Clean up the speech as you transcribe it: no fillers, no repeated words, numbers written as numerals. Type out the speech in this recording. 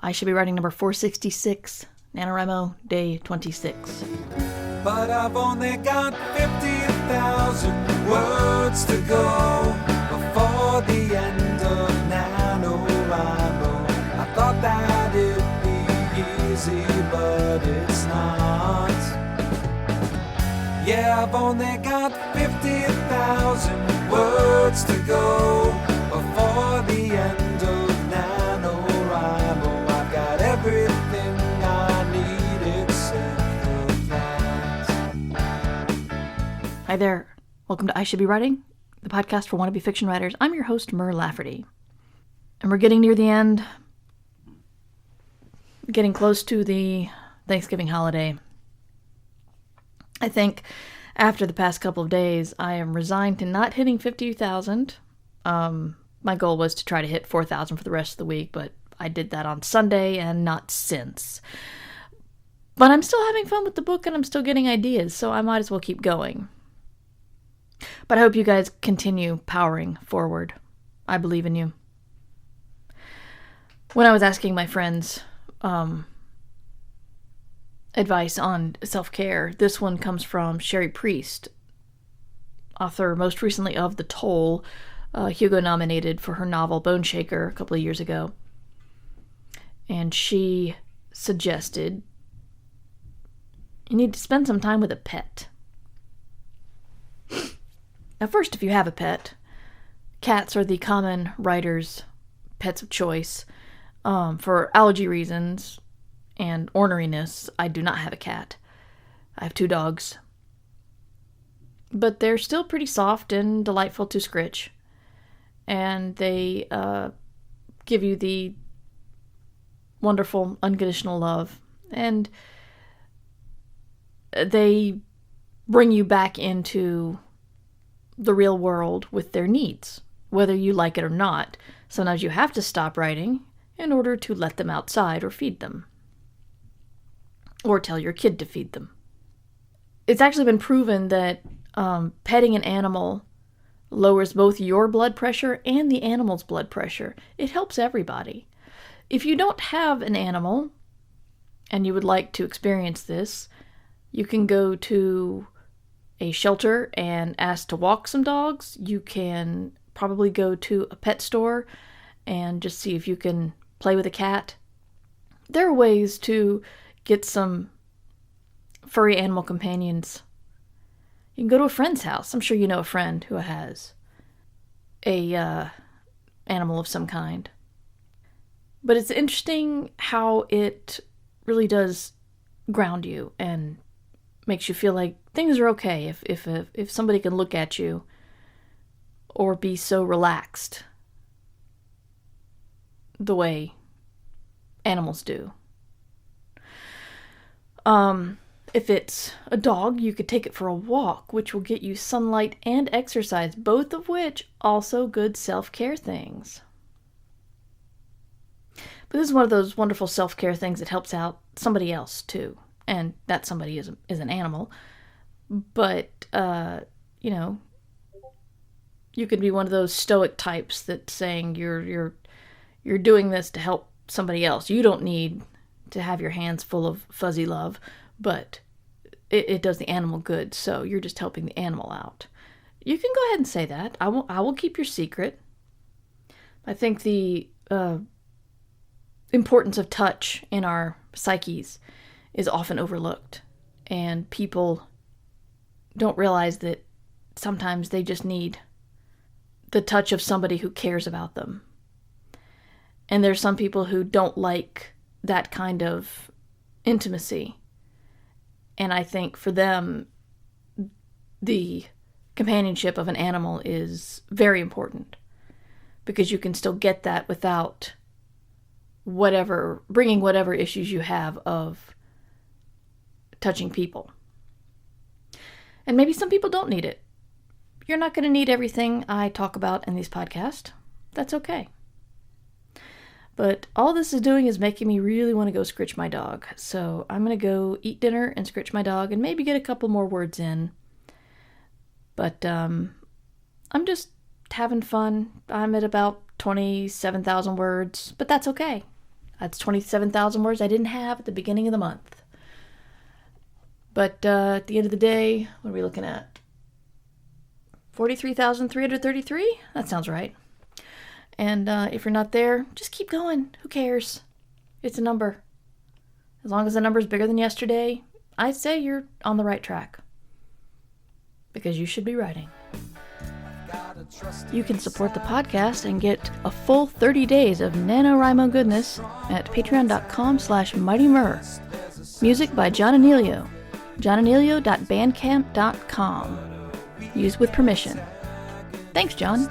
I should be writing number 466, NaNoWriMo, day 26. But I've only got 50,000 words to go before the end of NaNoWriMo. I thought that it'd be easy, but it's not. Yeah, I've only got 50,000 words to go before the end of NaNoWriMo. I've got everything I need except the facts. Hi there. Welcome to I Should Be Writing, the podcast for wannabe fiction writers. I'm your host, Mur Lafferty. And we're getting near the end. Getting close to the Thanksgiving holiday. I think after the past couple of days, I am resigned to not hitting 50,000. My goal was to try to hit 4,000 for the rest of the week, but I did that on Sunday and not since. But I'm still having fun with the book and I'm still getting ideas, so I might as well keep going. But I hope you guys continue powering forward. I believe in you. When I was asking my friends advice on self-care, this one comes from Sherry Priest, author most recently of The Toll, Hugo nominated for her novel Bone Shaker a couple of years ago. And she suggested you need to spend some time with a pet. Now first, if you have a pet, cats are the common writer's pets of choice. For allergy reasons and orneriness, I do not have a cat. I have 2 dogs. But they're still pretty soft and delightful to scritch. And they give you the wonderful, unconditional love. And they bring you back into the real world with their needs, whether you like it or not. Sometimes you have to stop writing in order to let them outside or feed them. Or tell your kid to feed them. It's actually been proven that petting an animal lowers both your blood pressure and the animal's blood pressure. It helps everybody. If you don't have an animal and you would like to experience this, you can go to a shelter and ask to walk some dogs. You can probably go to a pet store and just see if you can play with a cat. There are ways to get some furry animal companions. You can go to a friend's house. I'm sure you know a friend who has a animal of some kind. But it's interesting how it really does ground you and makes you feel like things are okay if somebody can look at you or be so relaxed the way animals do. If it's a dog, you could take it for a walk, which will get you sunlight and exercise, both of which also good self-care things. But this is one of those wonderful self-care things that helps out somebody else too. And that somebody is an animal. But, you could be one of those stoic types that's saying you're doing this to help somebody else. You don't need to have your hands full of fuzzy love, but it does the animal good, so you're just helping the animal out. You can go ahead and say that. I will keep your secret. I think the importance of touch in our psyches is often overlooked, and people don't realize that sometimes they just need the touch of somebody who cares about them. And there's some people who don't like that kind of intimacy. And I think for them, the companionship of an animal is very important, because you can still get that without bringing whatever issues you have of touching people. And maybe some people don't need it. You're not going to need everything I talk about in these podcasts. That's okay. But all this is doing is making me really want to go scritch my dog. So I'm going to go eat dinner and scritch my dog and maybe get a couple more words in. But I'm just having fun. I'm at about 27,000 words, but that's okay. That's 27,000 words I didn't have at the beginning of the month. But at the end of the day, what are we looking at? 43,333? That sounds right. And if you're not there, just keep going. Who cares? It's a number. As long as the number's bigger than yesterday, I'd say you're on the right track. Because you should be writing. You can support the podcast and get a full 30 days of NaNoWriMo goodness at patreon.com/MightyMur. Music by John Anelio. johnanelio.bandcamp.com. Used with permission. Thanks, John.